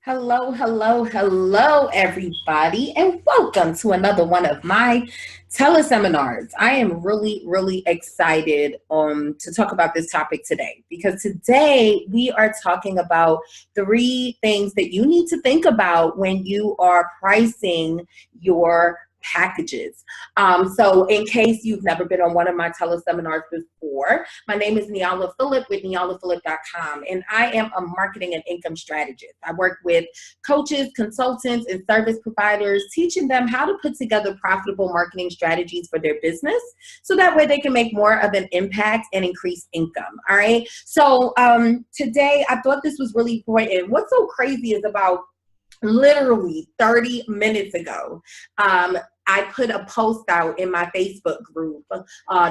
Hello, hello, hello, everybody, and welcome to another one of my teleseminars. I am really excited to talk about this topic today because today we are talking about three things that you need to think about when you are pricing your packages. So in case you've never been on one of my teleseminars before, my name is Niala Phillip with nialaphillip.com, and I am a marketing and income strategist. I work with coaches, consultants, and service providers, teaching them how to put together profitable marketing strategies for their business so that way they can make more of an impact and increase income. All right. So today I thought this was really important. What's so crazy is about literally 30 minutes ago, I put a post out in my Facebook group.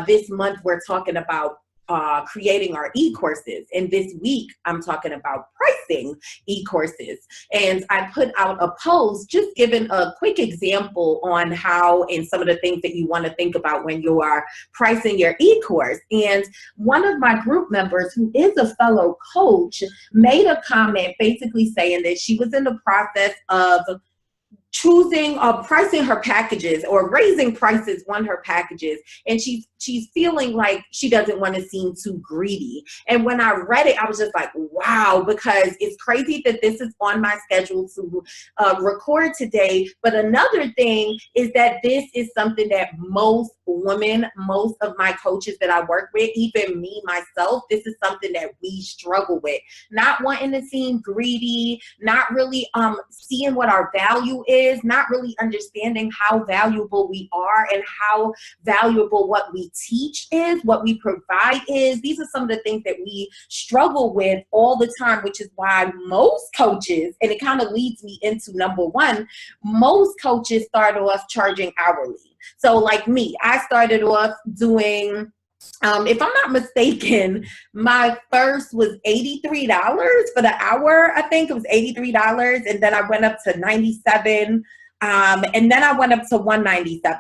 This month, we're talking about creating our e-courses. And this week, I'm talking about pricing e-courses. And I put out a post just giving a quick example on how and some of the things that you want to think about when you are pricing your e-course. And one of my group members, who is a fellow coach, made a comment basically saying that she was in the process of choosing pricing her packages or raising prices on her packages, and she's feeling like she doesn't want to seem too greedy. And when I read it, I was just like, wow, because it's crazy that this is on my schedule to record today. But another thing is that this is something that most women, most of my coaches that I work with, even me myself, this is something that we struggle with. Not wanting to seem greedy, not really seeing what our value is, not really understanding how valuable we are and how valuable what we teach is, what we provide is. These are some of the things that we struggle with all the time, which is why most coaches, and it kind of leads me into number one, most coaches start off charging hourly. So like me, I started off doing, if I'm not mistaken, my first was $83 for the hour. I think it was $83. And then I went up to $97. And then I went up to $197.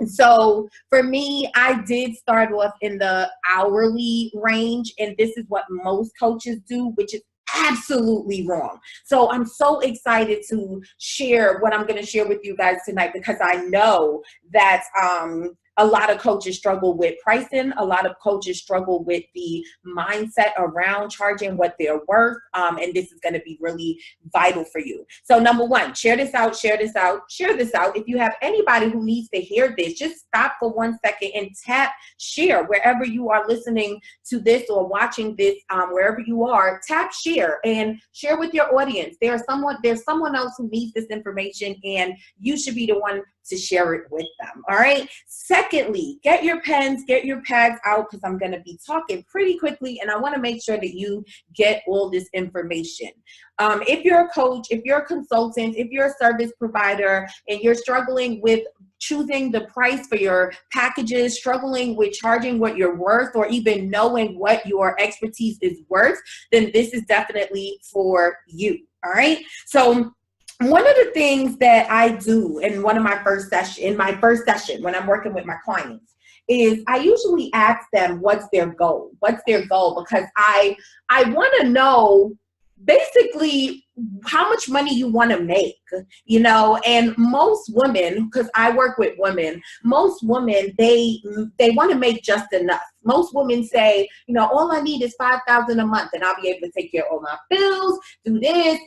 So for me, I did start off in the hourly range. And this is what most coaches do, which is absolutely wrong. So I'm so excited to share what I'm going to share with you guys tonight, because I know that a lot of coaches struggle with pricing. A lot of coaches struggle with the mindset around charging what they're worth. And this is going to be really vital for you. So number one, share this out, share this out, share this out. If you have anybody who needs to hear this, just stop for 1 second and tap share wherever you are listening to this or watching this, wherever you are, tap share and share with your audience. There's someone else who needs this information, and you should be the one to share it with them. All right. Secondly, get your pens, get your pads out, because I'm going to be talking pretty quickly, and I want to make sure that you get all this information. If you're a coach, if you're a consultant, if you're a service provider, and you're struggling with choosing the price for your packages, struggling with charging what you're worth, or even knowing what your expertise is worth, then this is definitely for you. All right. So one of the things that I do in my first session when I'm working with my clients is I usually ask them what's their goal. What's their goal? Because I want to know basically how much money you want to make, and most women, because I work with women, most women, they want to make just enough. Most women say, all I need is $5,000 a month and I'll be able to take care of all my bills, do this,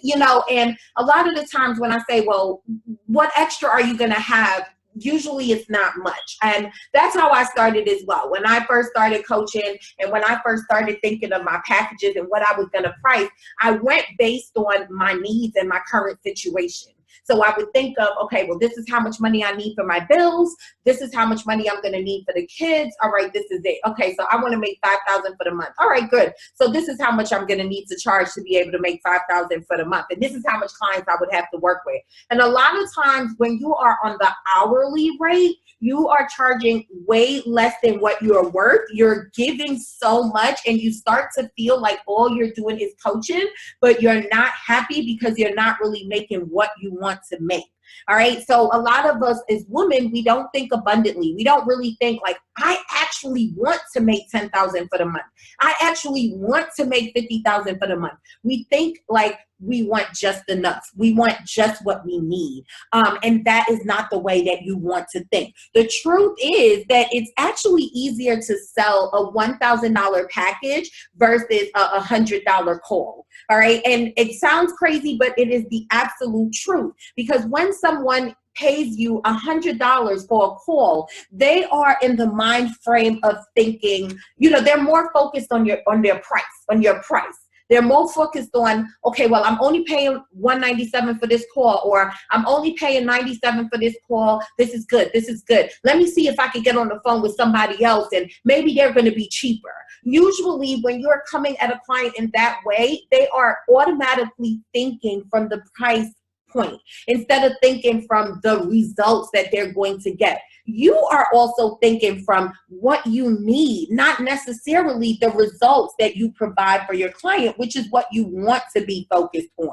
and a lot of the times when I say, well, what extra are you going to have? Usually it's not much. And that's how I started as well. When I first started coaching and when I first started thinking of my packages and what I was going to price, I went based on my needs and my current situation. So I would think of, okay, well, this is how much money I need for my bills. This is how much money I'm going to need for the kids. All right, this is it. Okay, so I want to make $5,000 for the month. All right, good. So this is how much I'm going to need to charge to be able to make $5,000 for the month. And this is how much clients I would have to work with. And a lot of times when you are on the hourly rate, you are charging way less than what you're worth. You're giving so much, and you start to feel like all you're doing is coaching, but you're not happy because you're not really making what you want to make. All right. So a lot of us as women, we don't think abundantly. We don't really think like, I actually want to make 10,000 for the month. I actually want to make 50,000 for the month. We think like we want just enough. We want just what we need. And that is not the way that you want to think. The truth is that it's actually easier to sell a $1,000 package versus a $100 call. All right. And it sounds crazy, but it is the absolute truth, because when someone pays you $100 for a call, they are in the mind frame of thinking, they're more focused on your price. They're more focused on, okay, well, I'm only paying $197 for this call, or I'm only paying $97 for this call. This is good. This is good. Let me see if I can get on the phone with somebody else and maybe they're going to be cheaper. Usually when you're coming at a client in that way, they are automatically thinking from the price point instead of thinking from the results that they're going to get. You are also thinking from what you need, not necessarily the results that you provide for your client, which is what you want to be focused on.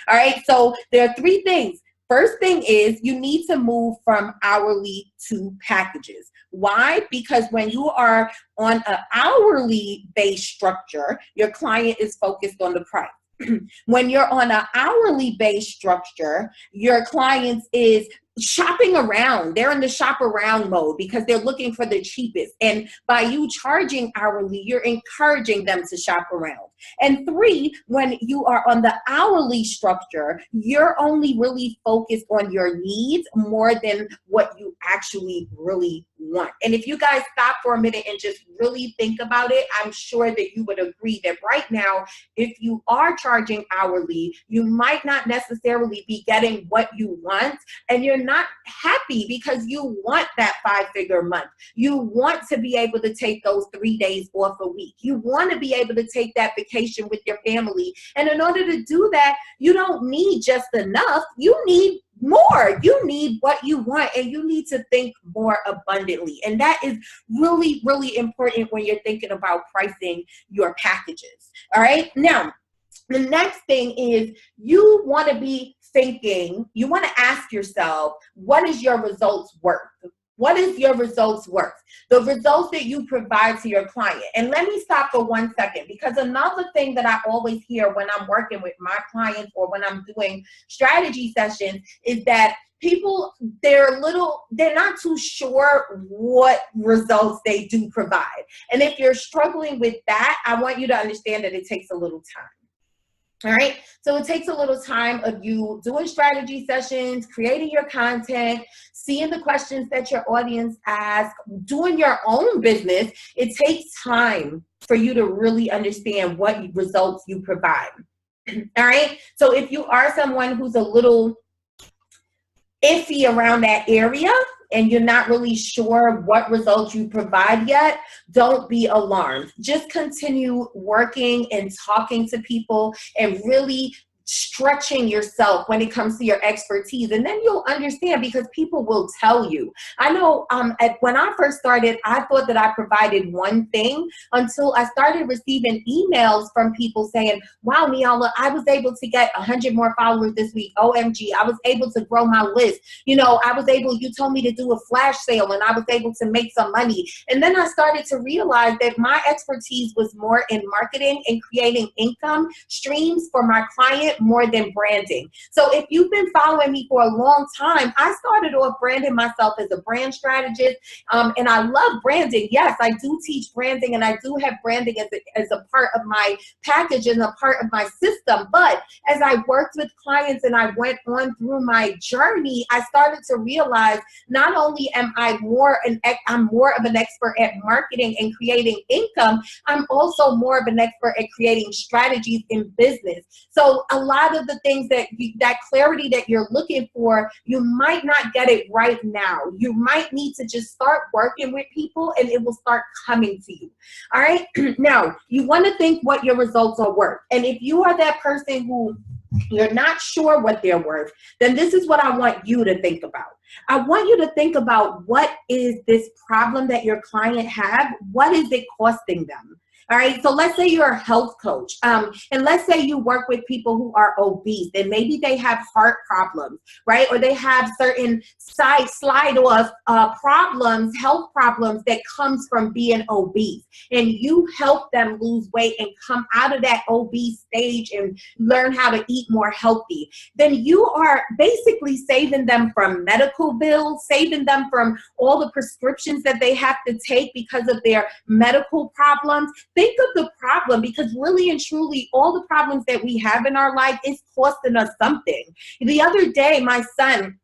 All right. So there are three things. First thing is you need to move from hourly to packages. Why? Because when you are on an hourly based structure, your client is focused on the price. When you're on an hourly based structure, your clients is shopping around. They're in the shop around mode because they're looking for the cheapest. And by you charging hourly, you're encouraging them to shop around. And three, when you are on the hourly structure, you're only really focused on your needs more than what you actually really want. And if you guys stop for a minute and just really think about it, I'm sure that you would agree that right now, if you are charging hourly, you might not necessarily be getting what you want, and you're not happy because you want that 5-figure month. You want to be able to take those 3 days off a week. You want to be able to take that vacation with your family. And in order to do that, you don't need just enough. You need more. You need what you want, and you need to think more abundantly. And that is really, really important when you're thinking about pricing your packages. All right. Now, the next thing is you want to be thinking, you want to ask yourself, what is your results worth? What is your results worth? The results that you provide to your client. And let me stop for 1 second, because another thing that I always hear when I'm working with my clients or when I'm doing strategy sessions is that people, they're not too sure what results they do provide. And if you're struggling with that, I want you to understand that it takes a little time. All right. So it takes a little time of you doing strategy sessions, creating your content, seeing the questions that your audience asks, doing your own business. It takes time for you to really understand what results you provide. All right. So if you are someone who's a little iffy around that area and you're not really sure what results you provide yet, don't be alarmed. Just continue working and talking to people and really stretching yourself when it comes to your expertise. And then you'll understand, because people will tell you. I know when I first started, I thought that I provided one thing until I started receiving emails from people saying, wow, Niala, I was able to get 100 more followers this week. OMG, I was able to grow my list. You told me to do a flash sale and I was able to make some money. And then I started to realize that my expertise was more in marketing and creating income streams for my client more than branding. So if you've been following me for a long time, I started off branding myself as a brand strategist, and I love branding. Yes, I do teach branding, and I do have branding as a part of my package and a part of my system. But as I worked with clients and I went on through my journey, I started to realize not only am I'm more of an expert at marketing and creating income, I'm also more of an expert at creating strategies in business. So a lot of the things that clarity that you're looking for, you might not get it right now. You might need to just start working with people and it will start coming to you. All right. Now, you want to think what your results are worth. And if you are that person who you're not sure what they're worth, then this is what I want you to think about. I want you to think about, what is this problem that your client have? What is it costing them? All right. So let's say you're a health coach. And let's say you work with people who are obese and maybe they have heart problems, right? Or they have certain slide off problems, health problems that comes from being obese. And you help them lose weight and come out of that obese stage and learn how to eat more healthy. Then you are basically saving them from medical bills, saving them from all the prescriptions that they have to take because of their medical problems. Think of the problem, because really and truly, all the problems that we have in our life is costing us something. The other day, my son,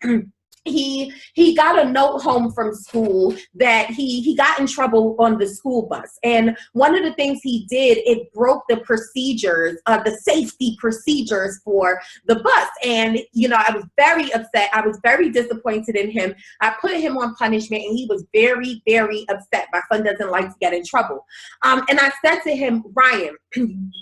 he got a note home from school that he got in trouble on the school bus. And one of the things he did, it broke the procedures, the safety procedures for the bus. And, you know, I was very upset. I was very disappointed in him. I put him on punishment and he was very, very upset. My son doesn't like to get in trouble. And I said to him, Ryan,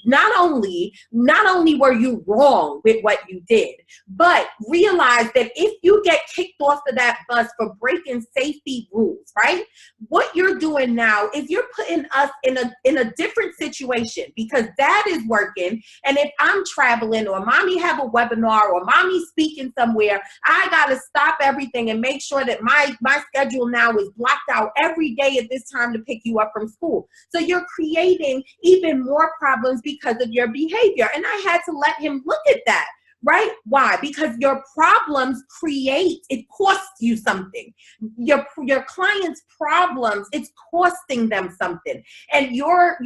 not only were you wrong with what you did, but realize that if you get kicked off of that bus for breaking safety rules, right? What you're doing now is you're putting us in a different situation, because dad is working, and if I'm traveling or mommy have a webinar or mommy speaking somewhere, I gotta stop everything and make sure that my schedule now is blocked out every day at this time to pick you up from school. So you're creating even more problems because of your behavior. And I had to let him look at that. Right? Why? Because your problems it costs you something. Your clients' problems, it's costing them something. And your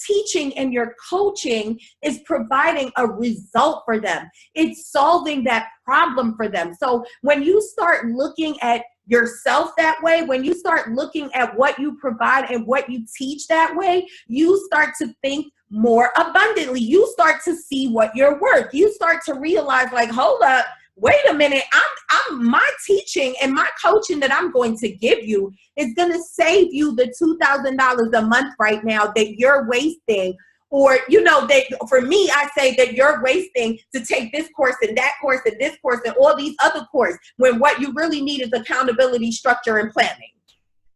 teaching and your coaching is providing a result for them. It's solving that problem for them. So when you start looking at yourself that way, when you start looking at what you provide and what you teach that way, you start to think more abundantly. You start to see what you're worth. You start to realize, like, hold up, wait a minute, I'm my teaching and my coaching that I'm going to give you is going to save you the $2,000 a month right now that you're wasting. Or, you know, that for me, I say that you're wasting to take this course and that course and this course and all these other courses, when what you really need is accountability, structure, and planning.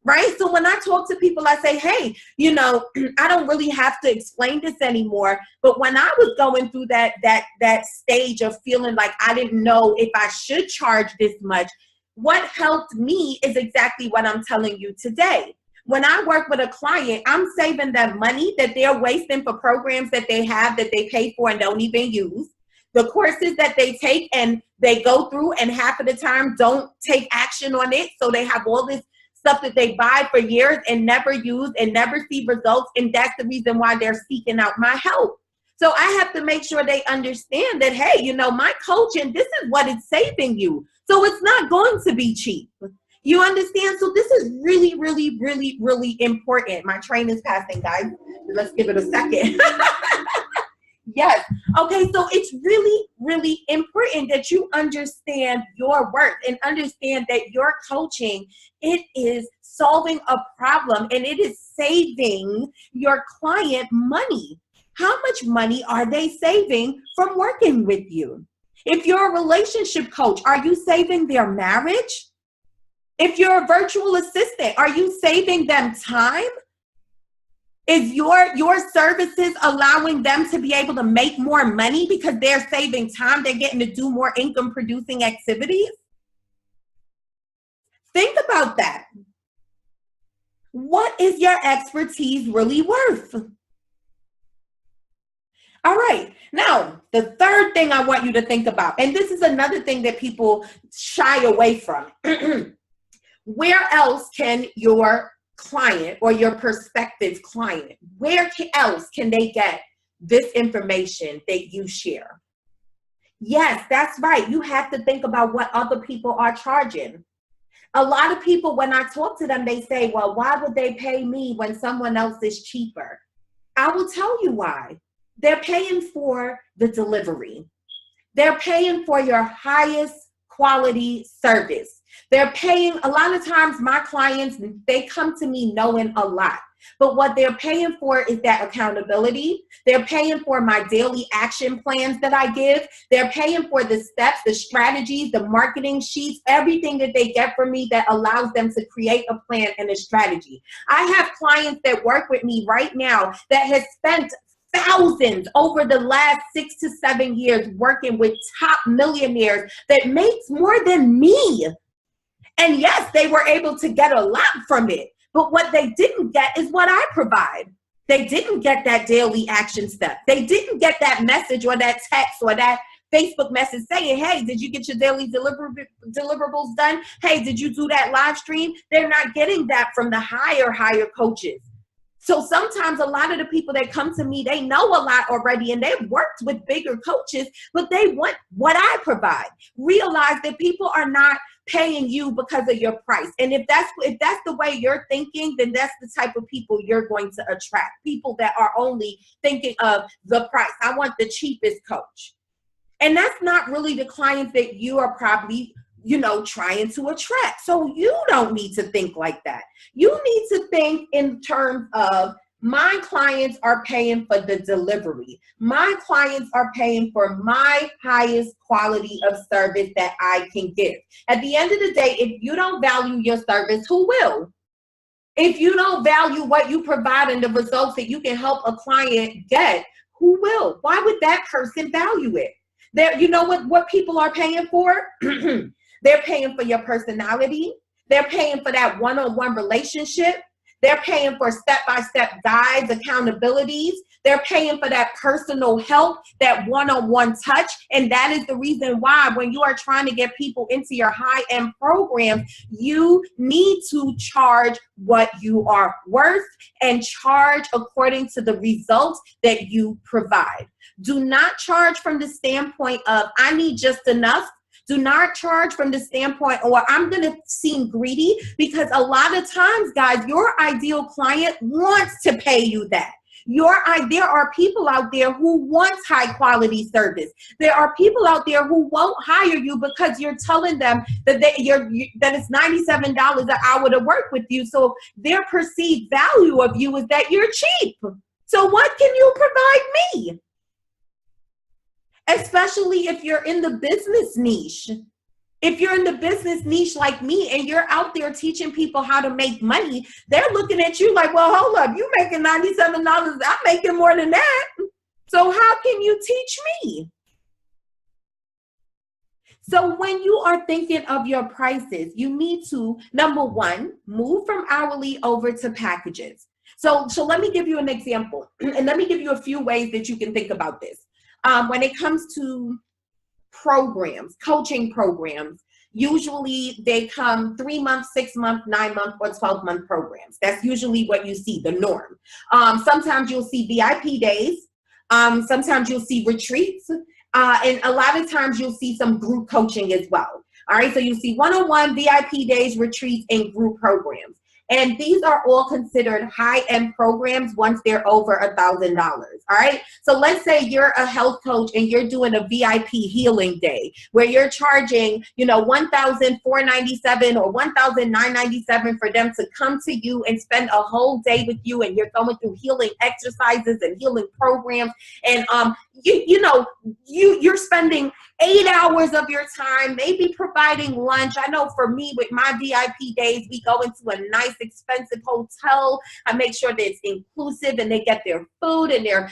Right? So when I talk to people, I say, hey, you know, I don't really have to explain this anymore. But when I was going through that stage of feeling like I didn't know if I should charge this much, what helped me is exactly what I'm telling you today. When I work with a client, I'm saving them money that they're wasting for programs that they have that they pay for and don't even use. The courses that they take and they go through and half of the time don't take action on it. So they have all this stuff that they buy for years and never use and never see results. And that's the reason why they're seeking out my help. So I have to make sure they understand that, hey, you know, my coaching, this is what it's saving you. So it's not going to be cheap. You understand? So this is really, really, really, really important. My train is passing, guys. Let's give it a second. Yes. Okay. So it's really, really important that you understand your worth and understand that your coaching, it is solving a problem and it is saving your client money. How much money are they saving from working with you? If you're a relationship coach, are you saving their marriage? If you're a virtual assistant, are you saving them time? Is your services allowing them to be able to make more money because they're saving time? They're getting to do more income producing activities? Think about that. What is your expertise really worth? All right. Now, the third thing I want you to think about, and this is another thing that people shy away from. Where else can your client or your prospective client, where else can they get this information that you share? Yes, that's right. You have to think about what other people are charging. A lot of people, when I talk to them, they say, well, why would they pay me when someone else is cheaper? I will tell you why. They're paying for the delivery. They're paying for your highest quality service. They're paying, a lot of times my clients, they come to me knowing a lot. But what they're paying for is that accountability. They're paying for my daily action plans that I give. They're paying for the steps, the strategies, the marketing sheets, everything that they get from me that allows them to create a plan and a strategy. I have clients that work with me right now that has spent thousands over the last 6 to 7 years working with top millionaires that makes more than me. And yes, they were able to get a lot from it. But what they didn't get is what I provide. They didn't get that daily action step. They didn't get that message or that text or that Facebook message saying, hey, did you get your daily deliverables done? Hey, did you do that live stream? They're not getting that from the higher coaches. So sometimes a lot of the people that come to me, they know a lot already and they've worked with bigger coaches, but they want what I provide. Realize that people are not paying you because of your price. And if that's the way you're thinking, then that's the type of people you're going to attract. People that are only thinking of the price. I want the cheapest coach. And that's not really the clients that you are probably, trying to attract. So you don't need to think like that. You need to think in terms of my clients are paying for the delivery. My clients are paying for my highest quality of service that I can give. At the end of the day, if you don't value your service, who will? If you don't value what you provide and the results that you can help a client get, who will? Why would that person value it? You know what people are paying for? They're paying for your personality. They're paying for that one-on-one relationship. They're paying for step-by-step guides, accountabilities. They're paying for that personal help, that one-on-one touch. And that is the reason why when you are trying to get people into your high-end programs, you need to charge what you are worth and charge according to the results that you provide. Do not charge from the standpoint of, I need just enough. Do not charge from the standpoint, or I'm going to seem greedy, because a lot of times, guys, your ideal client wants to pay you that. There are people out there who want high quality service. There are people out there who won't hire you because you're telling them that that it's $97 an hour to work with you. So their perceived value of you is that you're cheap. So what can you provide me? Especially if you're in the business niche. If you're in the business niche like me and you're out there teaching people how to make money, they're looking at you like, well, hold up, you making $97, I'm making more than that. So how can you teach me? So when you are thinking of your prices, you need to, number one, move from hourly over to packages. So let me give you an example, and let me give you a few ways that you can think about this. When it comes to programs, coaching programs, usually they come 3 month, 6 month, 9 month, or 12-month programs. That's usually what you see, the norm. Sometimes you'll see VIP days. Sometimes you'll see retreats. And a lot of times you'll see some group coaching as well. All right, so you see one-on-one, VIP days, retreats, and group programs. And these are all considered high-end programs once they're over $1,000. All right. So let's say you're a health coach and you're doing a VIP healing day where you're charging, $1,497 or $1,997 for them to come to you and spend a whole day with you, and you're going through healing exercises and healing programs. And you're spending 8 hours of your time, maybe providing lunch. I know for me, with my VIP days, we go into a nice, expensive hotel. I make sure that it's inclusive and they get their food and their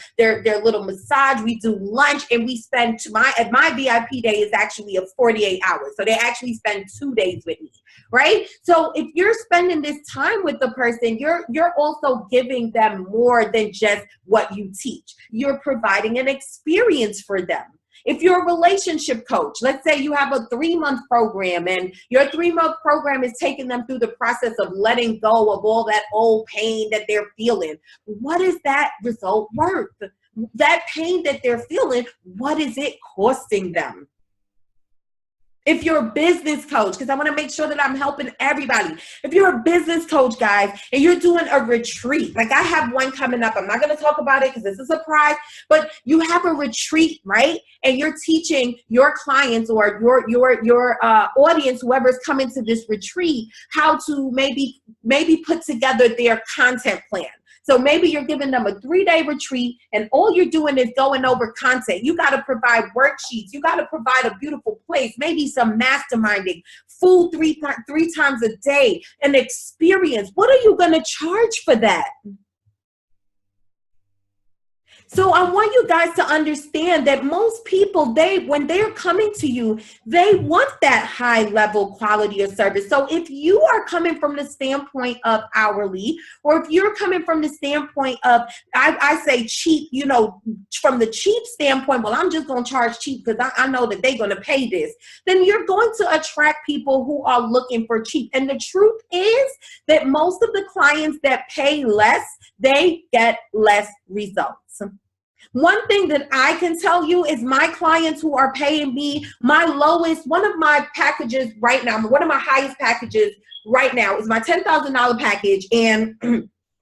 little massage. We do lunch, and we spend my VIP day is actually of 48 hours. So they actually spend 2 days with me, right? So if you're spending this time with the person, you're also giving them more than just what you teach. You're providing an experience for them. If you're a relationship coach, let's say you have a 3-month program and your 3-month program is taking them through the process of letting go of all that old pain that they're feeling. What is that result worth? That pain that they're feeling, what is it costing them? If you're a business coach, because I want to make sure that I'm helping everybody. If you're a business coach, guys, and you're doing a retreat, like I have one coming up. I'm not going to talk about it because it's a surprise, but you have a retreat, right? And you're teaching your clients or your audience, whoever's coming to this retreat, how to maybe put together their content plan. So maybe you're giving them a 3-day retreat and all you're doing is going over content. You got to provide worksheets. You got to provide a beautiful place, maybe some masterminding, food three times a day, an experience. What are you going to charge for that? So I want you guys to understand that most people, when they're coming to you, they want that high level quality of service. So if you are coming from the standpoint of hourly, or if you're coming from the standpoint of, I say cheap, from the cheap standpoint, well, I'm just going to charge cheap because I know that they're going to pay this, then you're going to attract people who are looking for cheap. And the truth is that most of the clients that pay less, they get less results. One thing that I can tell you is my clients who are paying me my lowest, one of my packages right now, one of my highest packages right now is my $10,000 package. And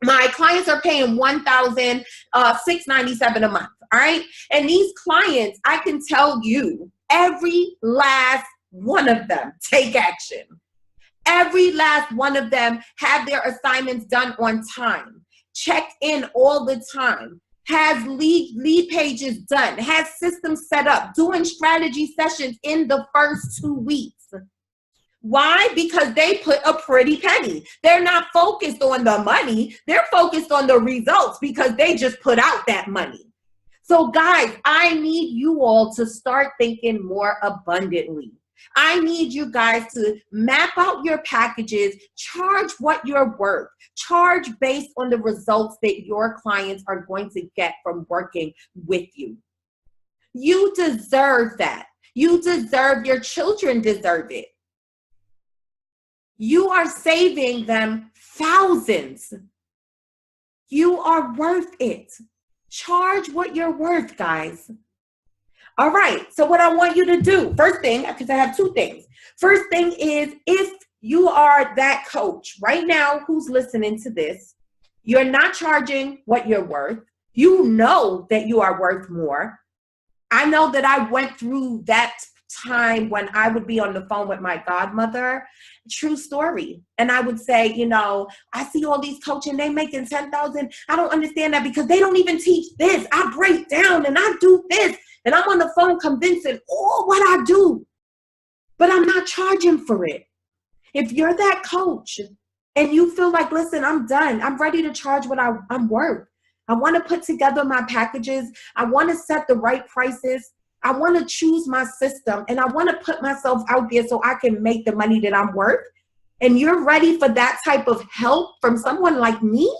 my clients are paying $1,697 a month. All right. And these clients, I can tell you, every last one of them take action. Every last one of them have their assignments done on time, check in all the time, has lead pages done, has systems set up, doing strategy sessions in the first 2 weeks. Why? Because they put a pretty penny. They're not focused on the money. They're focused on the results because they just put out that money. So guys, I need you all to start thinking more abundantly. I need you guys to map out your packages, charge what you're worth, charge based on the results that your clients are going to get from working with you. You deserve that. You deserve, your children deserve it. You are saving them thousands. You are worth it. Charge what you're worth, guys. All right, so what I want you to do, first thing, because I have two things. First thing is, if you are that coach right now who's listening to this, you're not charging what you're worth. You know that you are worth more. I know that I went through that time when I would be on the phone with my godmother, true story. And I would say, I see all these coaching, they making 10,000. I don't understand that because they don't even teach this. I break down and I do this. And I'm on the phone convincing all what I do, but I'm not charging for it. If you're that coach and you feel like, listen, I'm done. I'm ready to charge what I'm worth. I want to put together my packages. I want to set the right prices. I want to choose my system and I want to put myself out there so I can make the money that I'm worth. And you're ready for that type of help from someone like me,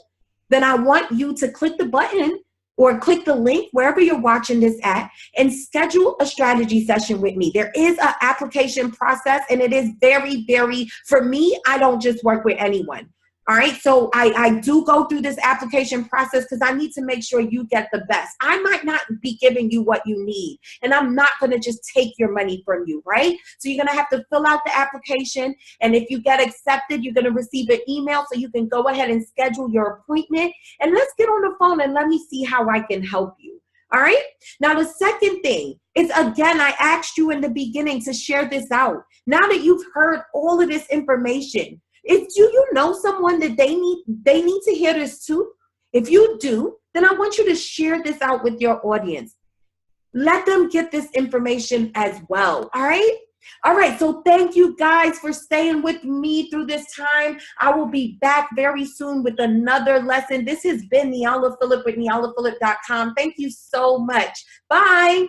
then I want you to click the button or click the link wherever you're watching this at and schedule a strategy session with me. There is an application process and it is very, very, for me, I don't just work with anyone. All right, so I do go through this application process because I need to make sure you get the best. I might not be giving you what you need, and I'm not going to just take your money from you, right? So you're going to have to fill out the application, and if you get accepted, you're going to receive an email so you can go ahead and schedule your appointment, and let's get on the phone and let me see how I can help you. All right, now the second thing is, again, I asked you in the beginning to share this out. Now that you've heard all of this information, do you know someone that they need to hear this too? If you do, then I want you to share this out with your audience. Let them get this information as well. All right? All right. So thank you guys for staying with me through this time. I will be back very soon with another lesson. This has been Niala Phillip with NialaPhillip.com. Thank you so much. Bye.